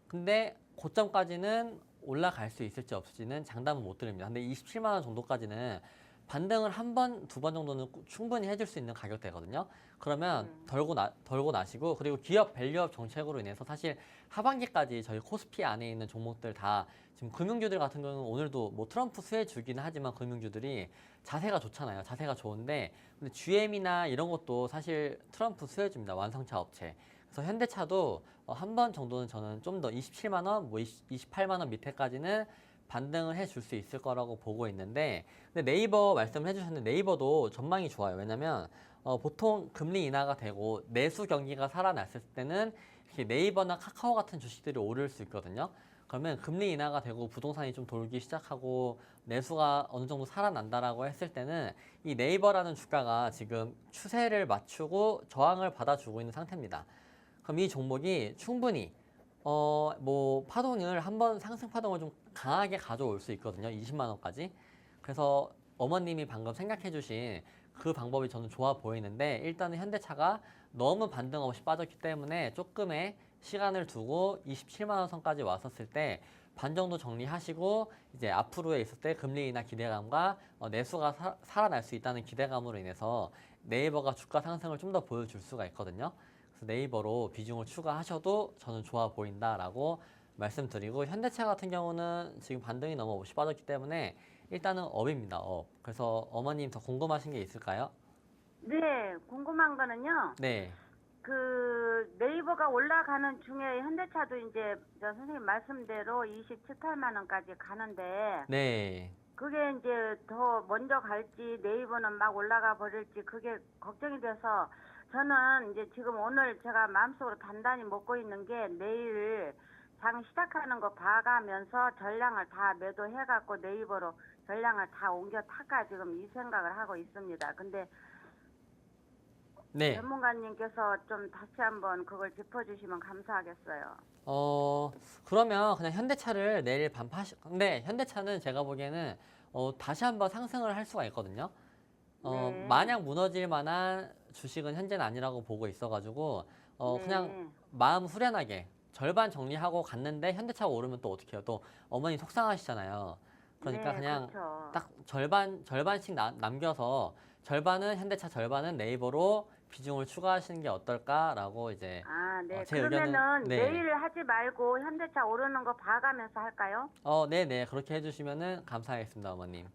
근데 고점까지는 올라갈 수 있을지 없을지는 장담은 못 드립니다. 근데 27만 원 정도까지는 반등을 한 번, 두 번 정도는 충분히 해줄 수 있는 가격대거든요. 그러면 덜고 나시고 그리고 기업 밸류업 정책으로 인해서 사실 하반기까지 저희 코스피 안에 있는 종목들 다 지금 금융주들 같은 경우는 오늘도 뭐 트럼프 수혜 주기는 하지만 금융주들이 자세가 좋잖아요. 자세가 좋은데 근데 GM이나 이런 것도 사실 트럼프 수혜주입니다. 완성차 업체. 그래서 현대차도 한 번 정도는 저는 좀 더 27만 원, 뭐 28만 원 밑에까지는 반등을 해줄 수 있을 거라고 보고 있는데 근데 네이버 말씀을 해주셨는데 네이버도 전망이 좋아요. 왜냐면 보통 금리 인하가 되고 내수 경기가 살아났을 때는 이렇게 네이버나 카카오 같은 주식들이 오를 수 있거든요. 그러면 금리 인하가 되고 부동산이 좀 돌기 시작하고 내수가 어느 정도 살아난다라고 했을 때는 이 네이버라는 주가가 지금 추세를 맞추고 저항을 받아주고 있는 상태입니다. 그럼 이 종목이 충분히 뭐 파동을 한번 상승 파동을 좀 강하게 가져올 수 있거든요. 20만 원까지. 그래서 어머님이 방금 생각해 주신 그 방법이 저는 좋아 보이는데 일단은 현대차가 너무 반등 없이 빠졌기 때문에 조금의 시간을 두고 27만 원 선까지 왔었을 때 반 정도 정리하시고 이제 앞으로에 있을 때 금리 인하 기대감과 내수가 살아날 수 있다는 기대감으로 인해서 네이버가 주가 상승을 좀 더 보여줄 수가 있거든요. 그래서 네이버로 비중을 추가하셔도 저는 좋아 보인다라고 말씀드리고 현대차 같은 경우는 지금 반등이 너무 없이 빠졌기 때문에 일단은 업입니다. 업. 그래서 어머님 더 궁금하신 게 있을까요? 네, 궁금한 거는요. 네. 그 네이버가 올라가는 중에 현대차도 이제 저 선생님 말씀대로 27, 8만 원까지 가는데 네. 그게 이제 더 먼저 갈지 네이버는 막 올라가 버릴지 그게 걱정이 돼서 저는 이제 지금 오늘 제가 마음속으로 단단히 먹고 있는 게 내일 장 시작하는 거 봐가면서 전량을 다 매도해갖고 네이버로 전량을 다 옮겨 탈까 지금 이 생각을 하고 있습니다. 근데 네. 전문가님께서 좀 다시 한번 그걸 짚어주시면 감사하겠어요. 그러면 그냥 현대차를 내일 근데 현대차는 제가 보기에는 다시 한번 상승을 할 수가 있거든요. 네. 마냥 무너질 만한 주식은 현재는 아니라고 보고 있어가지고 그냥 네. 마음 후련하게 절반 정리하고 갔는데 현대차가 오르면 또 어떻게 해요? 또 어머니 속상하시잖아요. 그러니까 네, 그냥 그렇죠. 딱 절반씩 남겨서 절반은 현대차, 절반은 네이버로 비중을 추가하시는 게 어떨까라고 이제 아, 네. 제 의견은 그러면은 네. 내일 하지 말고 현대차 오르는 거 봐가면서 할까요? 네네 그렇게 해주시면은 감사하겠습니다, 어머님.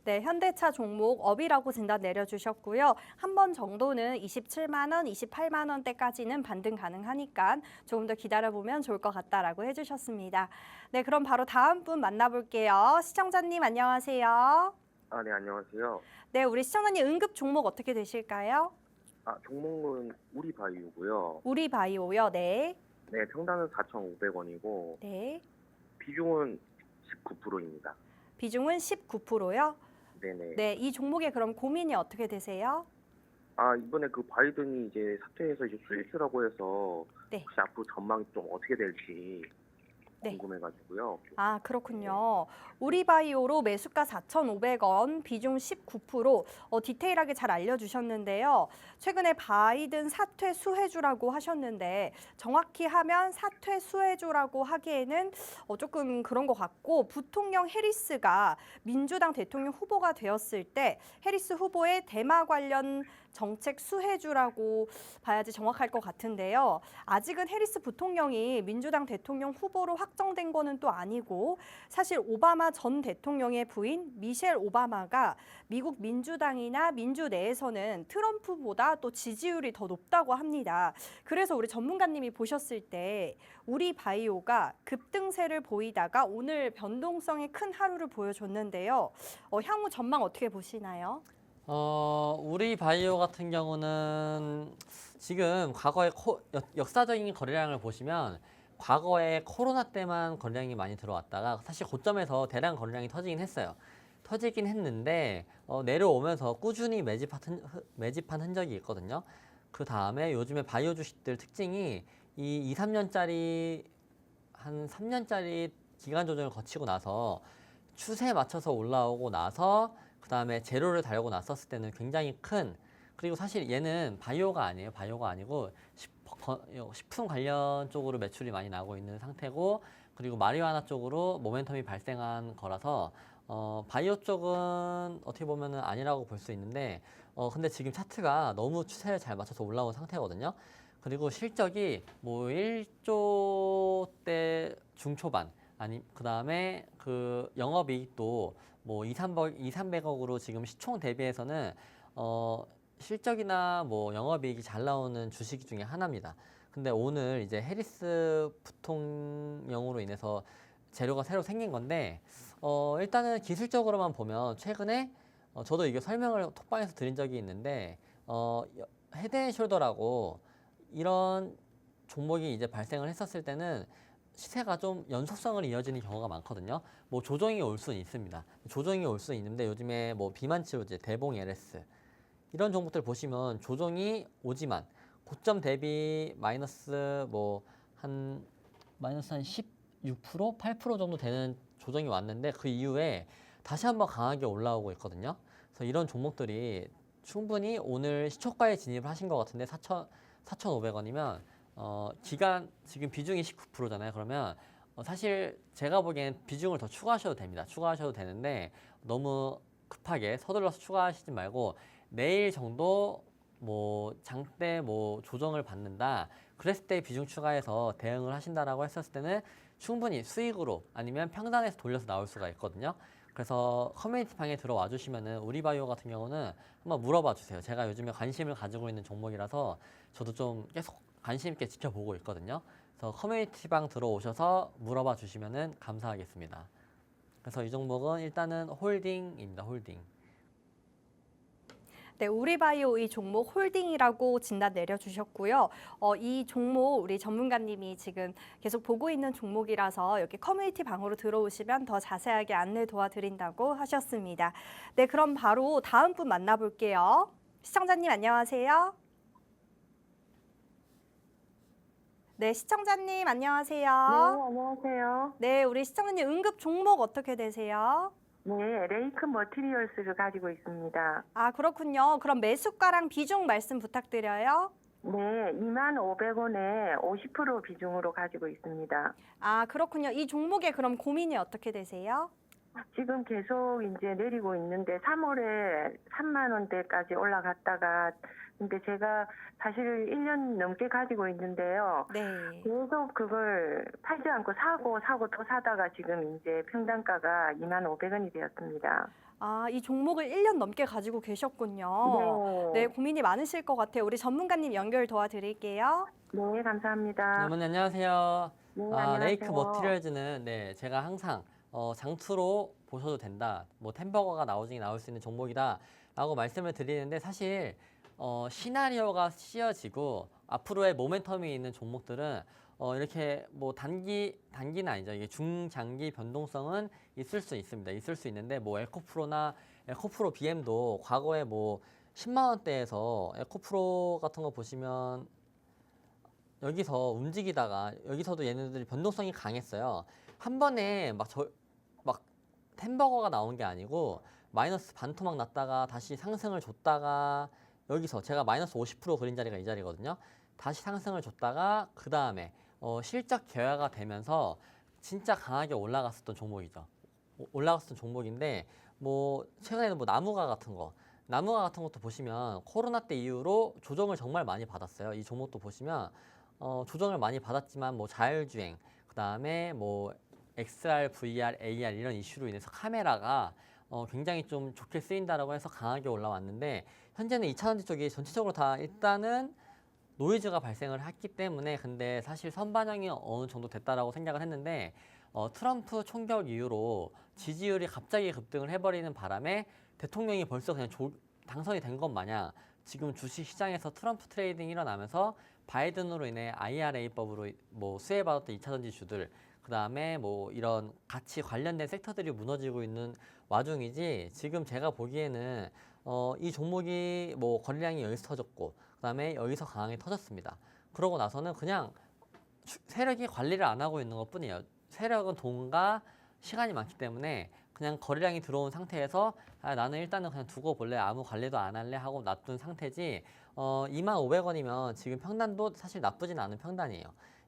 네, 현대차 종목 업이라고 진단 내려주셨고요. 한 번 정도는 27만 원, 28만 원대까지는 반등 가능하니까 조금 더 기다려보면 좋을 것 같다라고 해주셨습니다. 네, 그럼 바로 다음 분 만나볼게요. 시청자님 안녕하세요. 아, 네, 안녕하세요. 네, 우리 시청자님 응급 종목 어떻게 되실까요? 아, 종목은 우리바이오고요. 우리바이오요. 네, 네, 평단은 4,500원이고 네. 비중은 19%입니다. 비중은 19%요. 네네. 네, 이 종목에 그럼 고민이 어떻게 되세요? 아, 이번에 그 바이든이 이제 사퇴해서 이제 수혜주라고 해서 네. 혹시 앞으로 전망이 좀 어떻게 될지 네. 궁금해가지고요. 아, 그렇군요. 우리바이오로 매수가 4,500원, 비중 19%, 디테일하게 잘 알려주셨는데요. 최근에 바이든 사퇴 수혜주라고 하셨는데 정확히 하면 사퇴 수혜주라고 하기에는 조금 그런 것 같고 부통령 해리스가 민주당 대통령 후보가 되었을 때 해리스 후보의 대마 관련 정책 수혜주라고 봐야지 정확할 것 같은데요. 아직은 해리스 부통령이 민주당 대통령 후보로 확정된 거는 또 아니고 사실 오바마 전 대통령의 부인 미셸 오바마가 미국 민주당이나 민주 내에서는 트럼프보다 또 지지율이 더 높다고 합니다. 그래서 우리 전문가님이 보셨을 때 우리 바이오가 급등세를 보이다가 오늘 변동성이 큰 하루를 보여줬는데요. 향후 전망 어떻게 보시나요? 우리 바이오 같은 경우는 지금 과거의 역사적인 거래량을 보시면 과거에 코로나 때만 거래량이 많이 들어왔다가 사실 고점에서 대량 거래량이 터지긴 했는데 내려오면서 꾸준히 매집한 흔적이 있거든요. 그 다음에 요즘에 바이오 주식들 특징이 이 2, 3년짜리 한 3년짜리 기간 조정을 거치고 나서 추세에 맞춰서 올라오고 나서 그 다음에 제로를 달고 났었을 때는 굉장히 큰, 그리고 사실 얘는 바이오가 아니고 식품 관련 쪽으로 매출이 많이 나고 있는 상태고, 그리고 마리화나 쪽으로 모멘텀이 발생한 거라서 바이오 쪽은 어떻게 보면은 아니라고 볼 수 있는데 근데 지금 차트가 너무 추세를 잘 맞춰서 올라온 상태거든요. 그리고 실적이 뭐 1조대 중초반, 아니 그다음에 그 영업이익도 뭐 300억으로 지금 시총 대비해서는 실적이나 뭐 영업이익이 잘 나오는 주식 중에 하나입니다. 근데 오늘 이제 해리스 부통령으로 인해서 재료가 새로 생긴 건데 일단은 기술적으로만 보면 최근에 저도 이게 설명을 톡방에서 드린 적이 있는데 헤드앤숄더라고 이런 종목이 이제 발생을 했었을 때는 시세가 좀 연속성을 이어지는 경우가 많거든요. 뭐 조정이 올 수는 있습니다. 조정이 올 수는 있는데 요즘에 뭐 비만치료제, 대봉 LS 이런 종목들 보시면 조정이 오지만 고점 대비 마이너스 한 16%, 8% 정도 되는 조정이 왔는데 그 이후에 다시 한번 강하게 올라오고 있거든요. 그래서 이런 종목들이 충분히 오늘 시초가에 진입을 하신 것 같은데 4,500원이면 기간 지금 비중이 19%잖아요. 그러면 사실 제가 보기엔 비중을 더 추가하셔도 됩니다. 추가하셔도 되는데 너무 급하게 서둘러서 추가하시지 말고 내일 정도 뭐 장대 뭐 조정을 받는다. 그랬을 때 비중 추가해서 대응을 하신다라고 했었을 때는 충분히 수익으로 아니면 평단에서 돌려서 나올 수가 있거든요. 그래서 커뮤니티 방에 들어와 주시면은 우리바이오 같은 경우는 한번 물어봐 주세요. 제가 요즘에 관심을 가지고 있는 종목이라서 저도 좀 계속 관심 있게 지켜보고 있거든요. 그래서 커뮤니티 방 들어오셔서 물어봐 주시면은 감사하겠습니다. 그래서 이 종목은 일단은 홀딩입니다. 홀딩. 네, 우리바이오 이 종목 홀딩이라고 진단 내려주셨고요. 이 종목 우리 전문가님이 지금 계속 보고 있는 종목이라서 여기 커뮤니티 방으로 들어오시면 더 자세하게 안내 도와드린다고 하셨습니다. 네, 그럼 바로 다음 분 만나볼게요. 시청자님 안녕하세요. 네, 시청자님 안녕하세요. 네, 안녕하세요. 네, 우리 시청자님 응급 종목 어떻게 되세요? 네, 레이크 머티리얼스를 가지고 있습니다. 아, 그렇군요. 그럼 매수가랑 비중 말씀 부탁드려요. 네, 25,500원에 50% 비중으로 가지고 있습니다. 아, 그렇군요. 이 종목에 그럼 고민이 어떻게 되세요? 지금 계속 이제 내리고 있는데 3월에 3만 원대까지 올라갔다가 근데 제가 사실 1년 넘게 가지고 있는데요. 네. 계속 그걸 팔지 않고 사고 또 사다가 지금 이제 평단가가 25,500원이 되었습니다. 아, 이 종목을 1년 넘게 가지고 계셨군요. 네, 고민이 많으실 것 같아요. 우리 전문가님 연결 도와드릴게요. 네, 감사합니다. 여러분 안녕하세요. 네, 안녕하세요. 레이크 머티리얼즈는 제가 항상 장투로 보셔도 된다. 뭐 템버거가 나올 수 있는 종목이다라고 말씀을 드리는데 사실 시나리오가 씌어지고 앞으로의 모멘텀이 있는 종목들은 이렇게 뭐 단기는 아니죠. 이게 중장기 변동성은 있을 수 있습니다. 있을 수 있는데 뭐 에코프로 BM도 과거에 뭐 10만 원대에서 에코프로 같은 거 보시면 여기서 움직이다가 여기서도 얘네들이 변동성이 강했어요. 한 번에 막 템버거가 나온 게 아니고 마이너스 반토막 났다가 다시 상승을 줬다가 여기서 제가 마이너스 50% 그린 자리가 이 자리거든요. 다시 상승을 줬다가 그 다음에 실적 개화가 되면서 진짜 강하게 올라갔었던 종목이죠. 올라갔었던 종목인데 뭐 최근에는 뭐 나무가 같은 거 나무가 같은 것도 보시면 코로나 때 이후로 조정을 정말 많이 받았어요. 이 종목도 보시면 조정을 많이 받았지만 뭐 자율주행, 그다음에 뭐 XR, VR, AR 이런 이슈로 인해서 카메라가 굉장히 좀 좋게 쓰인다라고 해서 강하게 올라왔는데 현재는 2차전지 쪽이 전체적으로 다 일단은 노이즈가 발생을 했기 때문에 근데 사실 선반영이 어느 정도 됐다라고 생각을 했는데 트럼프 총격 이후로 지지율이 갑자기 급등을 해버리는 바람에 대통령이 벌써 그냥 당선이 된 것 마냥 지금 주식 시장에서 트럼프 트레이딩이 일어나면서 바이든으로 인해 IRA법으로 뭐 수혜받았던 2차전지 주들 그다음에 뭐 이런 같이 관련된 섹터들이 무너지고 있는 와중이지 지금 제가 보기에는 이 종목이 뭐 거래량이 여기서 터졌고 그다음에 여기서 강하게 터졌습니다. 그러고 나서는 그냥 세력이 관리를 안 하고 있는 것뿐이에요. 세력은 돈과 시간이 많기 때문에 그냥 거래량이 들어온 상태에서 나는 일단은 그냥 두고 볼래 아무 관리도 안 할래 하고 놔둔 상태지 25,500원이면 지금 평단도 사실 나쁘진 않은 평단이에요.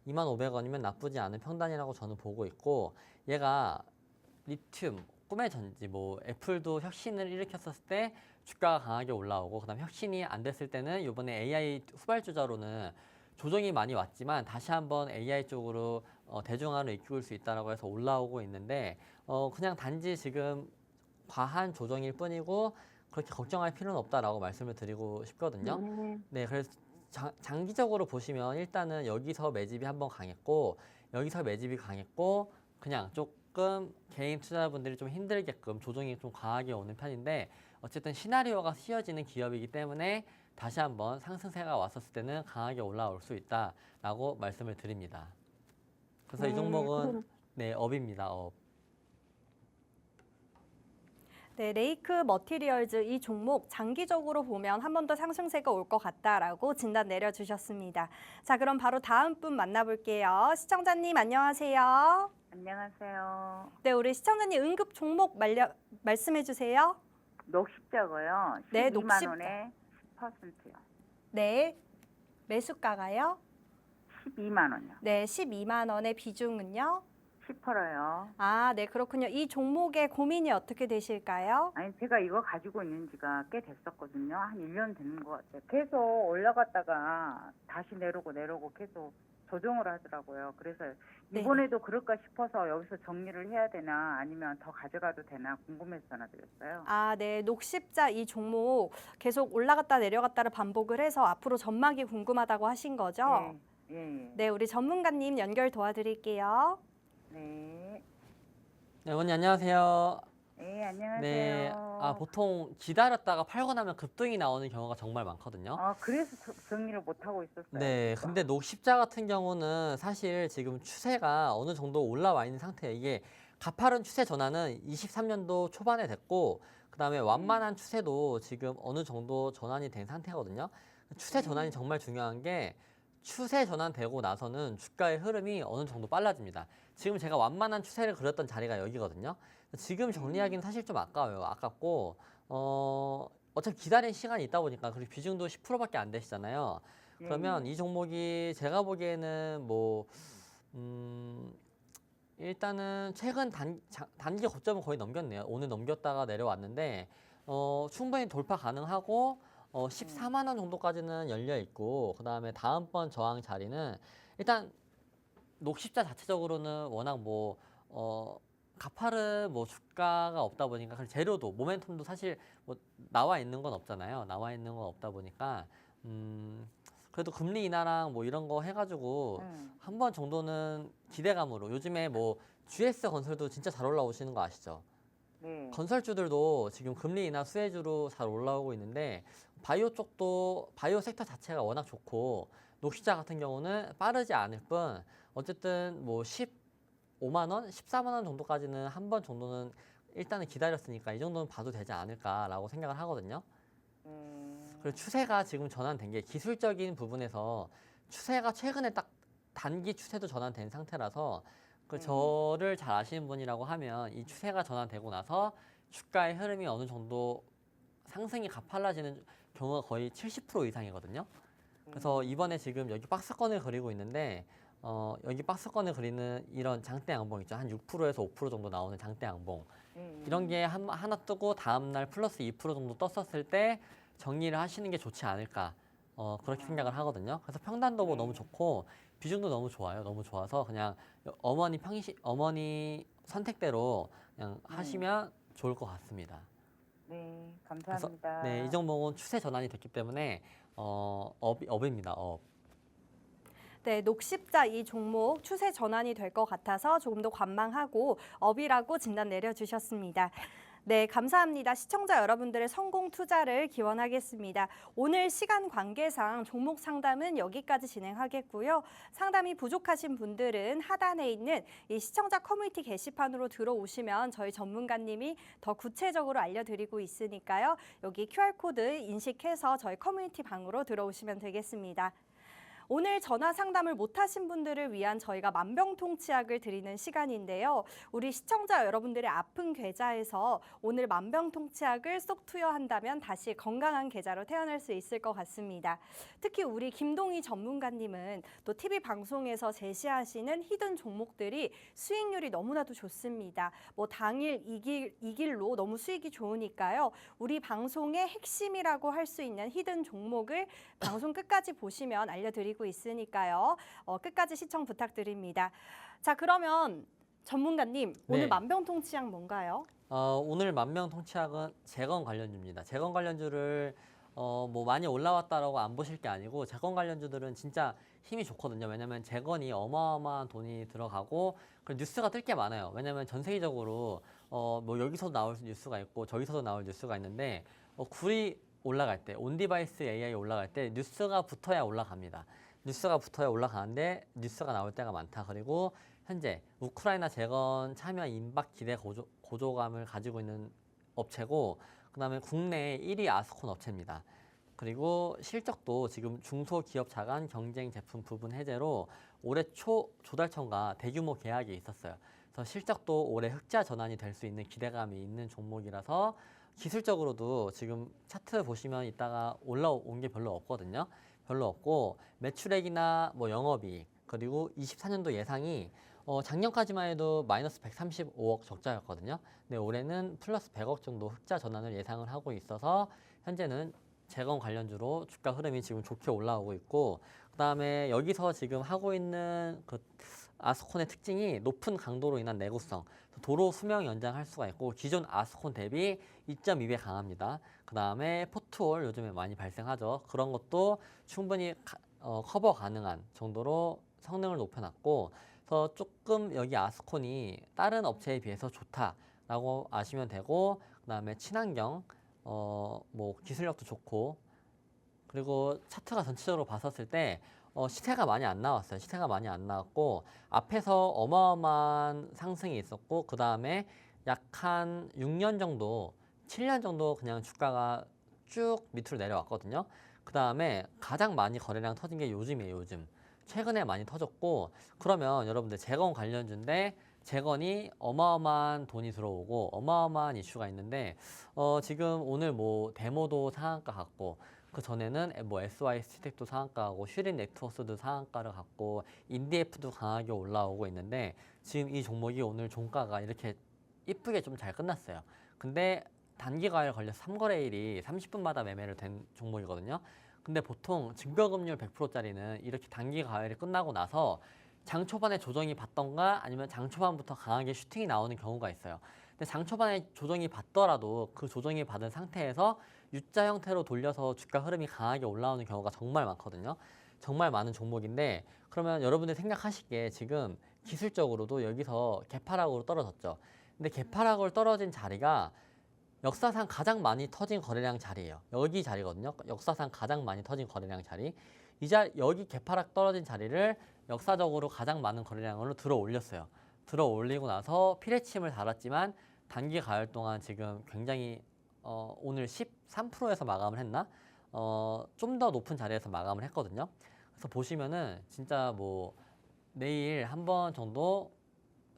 25,500원이면 나쁘지 않은 평단이라고 저는 보고 있고 얘가 리튬, 꿈의 전지, 뭐 애플도 혁신을 일으켰었을 때 주가가 강하게 올라오고 그다음 혁신이 안 됐을 때는 이번에 AI 후발주자로는 조정이 많이 왔지만 다시 한번 AI 쪽으로 대중화를 이끌 수 있다라고 해서 올라오고 있는데 그냥 단지 지금 과한 조정일 뿐이고 그렇게 걱정할 필요는 없다라고 말씀을 드리고 싶거든요. 네, 그래서 장기적으로 보시면 일단은 여기서 매집이 한번 강했고 여기서 매집이 강했고 그냥 조금 개인 투자자분들이 좀 힘들게끔 조정이 좀 강하게 오는 편인데 어쨌든 시나리오가 씌워지는 기업이기 때문에 다시 한번 상승세가 왔었을 때는 강하게 올라올 수 있다라고 말씀을 드립니다. 그래서 이 종목은 네, 업입니다. 업. 네, 레이크 머티리얼즈 이 종목 장기적으로 보면 한 번 더 상승세가 올 것 같다라고 진단 내려주셨습니다. 자, 그럼 바로 다음 분 만나볼게요. 시청자님 안녕하세요. 안녕하세요. 네, 우리 시청자님 응급 종목 말씀해 주세요. 녹십자고요. 네, 12만 녹십자. 원에 10%요. 네, 매수가가요? 12만 원요. 네, 12만 원의 비중은요? 10%요. 아, 네, 그렇군요. 이 종목의 고민이 어떻게 되실까요? 아니 제가 이거 가지고 있는 지가 꽤 됐었거든요. 한 1년 되는 것 같아요. 계속 올라갔다가 다시 내려오고 계속 조정을 하더라고요. 그래서 네. 이번에도 그럴까 싶어서 여기서 정리를 해야 되나 아니면 더 가져가도 되나 궁금해서 전화드렸어요. 아, 네, 녹십자 이 종목 계속 올라갔다 내려갔다를 반복을 해서 앞으로 전망이 궁금하다고 하신 거죠? 예. 네, 우리 전문가님 연결 도와드릴게요. 네. 네, 어머니 안녕하세요. 네, 안녕하세요. 네, 보통 기다렸다가 팔고 나면 급등이 나오는 경우가 정말 많거든요. 그래서 정리를 못 하고 있었어요. 네, 근데 녹십자 같은 경우는 사실 지금 추세가 어느 정도 올라와 있는 상태예요. 이게 가파른 추세 전환은 23년도 초반에 됐고, 그 다음에 완만한 추세도 지금 어느 정도 전환이 된 상태거든요. 추세 전환이 정말 중요한 게 추세 전환되고 나서는 주가의 흐름이 어느 정도 빨라집니다. 지금 제가 완만한 추세를 그렸던 자리가 여기거든요. 지금 정리하기는 사실 좀 아까워요. 아깝고 어차피 기다린 시간이 있다 보니까 그리고 비중도 10%밖에 안 되시잖아요. 그러면 이 종목이 제가 보기에는 뭐 일단은 최근 단기 고점은 거의 넘겼네요. 오늘 넘겼다가 내려왔는데 충분히 돌파 가능하고 14만 원 정도까지는 열려 있고 그다음에 다음번 저항 자리는 일단 녹십자 자체적으로는 워낙 뭐 가파른 뭐 주가가 없다 보니까 그리고 재료도 모멘텀도 사실 뭐 나와 있는 건 없잖아요. 나와 있는 건 없다 보니까 그래도 금리 인하랑 뭐 이런 거 해가지고 한 번 정도는 기대감으로 요즘에 뭐 GS 건설도 진짜 잘 올라오시는 거 아시죠? 네. 건설주들도 지금 금리 인하 수혜주로 잘 올라오고 있는데 바이오 쪽도 바이오 섹터 자체가 워낙 좋고 녹십자 같은 경우는 빠르지 않을 뿐 어쨌든 뭐 15만 원, 14만 원 정도까지는 한 번 정도는 일단은 기다렸으니까 이 정도는 봐도 되지 않을까라고 생각을 하거든요. 그리고 추세가 지금 전환된 게 기술적인 부분에서 추세가 최근에 딱 단기 추세도 전환된 상태라서 저를 잘 아시는 분이라고 하면 이 추세가 전환되고 나서 주가의 흐름이 어느 정도 상승이 가팔라지는 경우가 거의 70% 이상이거든요. 그래서 이번에 지금 여기 박스권을 그리고 있는데 여기 박스권을 그리는 이런 장대 양봉 있죠. 한 6%에서 5% 정도 나오는 장대 양봉. 이런 게 하나 뜨고 다음날 플러스 2% 정도 떴었을 때 정리를 하시는 게 좋지 않을까 그렇게 생각을 하거든요. 그래서 평단도 뭐 너무 좋고 비중도 너무 좋아요. 너무 좋아서 그냥 어머니 선택대로 그냥 하시면 좋을 것 같습니다. 네, 그래서 감사합니다. 네, 이 종목은 추세 전환이 됐기 때문에 업입니다. 업. 네, 녹십자 이 종목 추세 전환이 될 것 같아서 조금 더 관망하고 업이라고 진단 내려주셨습니다. 네, 감사합니다. 시청자 여러분들의 성공 투자를 기원하겠습니다. 오늘 시간 관계상 종목 상담은 여기까지 진행하겠고요. 상담이 부족하신 분들은 하단에 있는 이 시청자 커뮤니티 게시판으로 들어오시면 저희 전문가님이 더 구체적으로 알려드리고 있으니까요. 여기 QR코드 인식해서 저희 커뮤니티 방으로 들어오시면 되겠습니다. 오늘 전화 상담을 못하신 분들을 위한 저희가 만병통치약을 드리는 시간인데요. 우리 시청자 여러분들의 아픈 계좌에서 오늘 만병통치약을 쏙 투여한다면 다시 건강한 계좌로 태어날 수 있을 것 같습니다. 특히 우리 김동희 전문가님은 또 TV 방송에서 제시하시는 히든 종목들이 수익률이 너무나도 좋습니다. 뭐 당일 이길로 너무 수익이 좋으니까요. 우리 방송의 핵심이라고 할 수 있는 히든 종목을 방송 끝까지 보시면 알려드리고 있으니까요. 끝까지 시청 부탁드립니다. 자, 그러면 전문가님, 네. 오늘 만병통치약 뭔가요? 오늘 만병통치약은 재건 관련주입니다. 재건 관련주를 뭐 많이 올라왔다라고 안 보실 게 아니고 재건 관련주들은 진짜 힘이 좋거든요. 왜냐면 재건이 어마어마한 돈이 들어가고 그리고 뉴스가 뜰 게 많아요. 왜냐면 전 세계적으로 뭐 여기서도 나올 뉴스가 있고 저기서도 나올 뉴스가 있는데 굴이 올라갈 때, 온디바이스 AI 올라갈 때 뉴스가 붙어야 올라갑니다. 뉴스가 붙어야 올라가는데 뉴스가 나올 때가 많다. 그리고 현재 우크라이나 재건 참여 임박 기대 고조감을 가지고 있는 업체고 그다음에 국내 1위 아스콘 업체입니다. 그리고 실적도 지금 중소기업자 간 경쟁 제품 부분 해제로 올해 초 조달청과 대규모 계약이 있었어요. 그래서 실적도 올해 흑자 전환이 될 수 있는 기대감이 있는 종목이라서 기술적으로도 지금 차트 보시면 이따가 올라온 게 별로 없거든요. 별로 없고 매출액이나 뭐 영업이익 그리고 24년도 예상이 작년까지만 해도 마이너스 135억 적자였거든요. 근데 올해는 플러스 100억 정도 흑자 전환을 예상을 하고 있어서 현재는 재건 관련주로 주가 흐름이 지금 좋게 올라오고 있고 그다음에 여기서 지금 하고 있는 그 아스콘의 특징이 높은 강도로 인한 내구성, 도로 수명 연장할 수가 있고 기존 아스콘 대비 2.2배 강합니다. 그 다음에 포트홀 요즘에 많이 발생하죠. 그런 것도 충분히 커버 가능한 정도로 성능을 높여놨고 그래서 조금 여기 아스콘이 다른 업체에 비해서 좋다라고 아시면 되고 그 다음에 친환경, 뭐 기술력도 좋고 그리고 차트가 전체적으로 봤었을 때 시세가 많이 안 나왔어요. 시세가 많이 안 나왔고 앞에서 어마어마한 상승이 있었고 그 다음에 약 한 6년 정도, 7년 정도 그냥 주가가 쭉 밑으로 내려왔거든요. 그 다음에 가장 많이 거래량 터진 게 요즘이에요. 요즘. 최근에 많이 터졌고 그러면 여러분들 재건 관련주인데 재건이 어마어마한 돈이 들어오고 어마어마한 이슈가 있는데 지금 오늘 뭐 데모도 상한가 갔고 그 전에는 뭐 SY스텍도 상한가하고 슈린 네트워크스도 상한가를 갖고 인디에프도 강하게 올라오고 있는데 지금 이 종목이 오늘 종가가 이렇게 이쁘게 좀 잘 끝났어요. 근데 단기 과열 걸려서 3거래일이 30분마다 매매를 된 종목이거든요. 근데 보통 증거금률 100%짜리는 이렇게 단기 과열이 끝나고 나서 장 초반에 조정이 받던가 아니면 장 초반부터 강하게 슈팅이 나오는 경우가 있어요. 근데 장 초반에 조정이 받더라도 그 조정이 받은 상태에서 U자 형태로 돌려서 주가 흐름이 강하게 올라오는 경우가 정말 많거든요. 정말 많은 종목인데 그러면 여러분들 생각하시기에 지금 기술적으로도 여기서 개파락으로 떨어졌죠. 근데 개파락으로 떨어진 자리가 역사상 가장 많이 터진 거래량 자리예요. 여기 자리거든요. 역사상 가장 많이 터진 거래량 자리. 여기 개파락 떨어진 자리를 역사적으로 가장 많은 거래량으로 들어 올렸어요. 들어 올리고 나서 피레침을 달았지만 단기 가열 동안 지금 굉장히 오늘 13%에서 마감을 했나? 좀 더 높은 자리에서 마감을 했거든요. 그래서 보시면은 진짜 뭐 내일 한 번 정도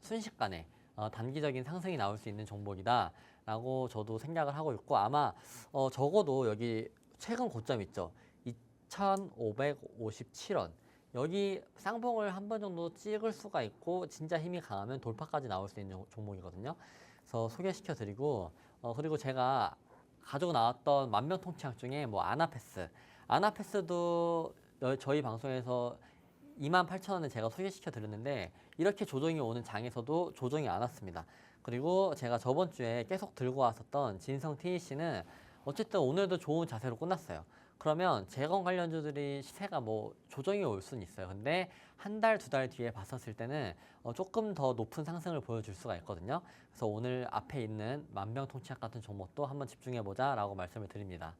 순식간에 단기적인 상승이 나올 수 있는 종목이다 라고 저도 생각을 하고 있고 아마 적어도 여기 최근 고점 있죠. 2,557원 여기 쌍봉을 한 번 정도 찍을 수가 있고 진짜 힘이 강하면 돌파까지 나올 수 있는 종목이거든요. 그래서 소개시켜드리고 그리고 제가 가지고 나왔던 만병통치약 중에 뭐 아나패스도 저희 방송에서 28,000원에 제가 소개시켜드렸는데 이렇게 조정이 오는 장에서도 조정이 안 왔습니다. 그리고 제가 저번 주에 계속 들고 왔었던 진성 TEC는 어쨌든 오늘도 좋은 자세로 끝났어요. 그러면 재건 관련주들이 시세가 뭐 조정이 올 수는 있어요. 근데 한 달, 두 달 뒤에 봤었을 때는 조금 더 높은 상승을 보여줄 수가 있거든요. 그래서 오늘 앞에 있는 만병통치약 같은 종목도 한번 집중해보자라고 말씀을 드립니다.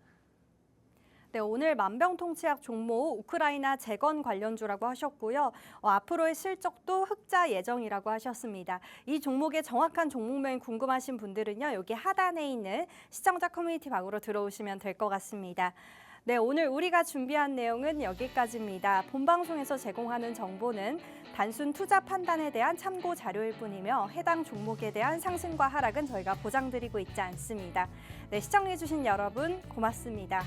네, 오늘 만병통치약 종목 우크라이나 재건 관련주라고 하셨고요. 앞으로의 실적도 흑자 예정이라고 하셨습니다. 이 종목의 정확한 종목명 궁금하신 분들은요. 여기 하단에 있는 시청자 커뮤니티 방으로 들어오시면 될 것 같습니다. 네, 오늘 우리가 준비한 내용은 여기까지입니다. 본 방송에서 제공하는 정보는 단순 투자 판단에 대한 참고 자료일 뿐이며 해당 종목에 대한 상승과 하락은 저희가 보장드리고 있지 않습니다. 네, 시청해주신 여러분 고맙습니다.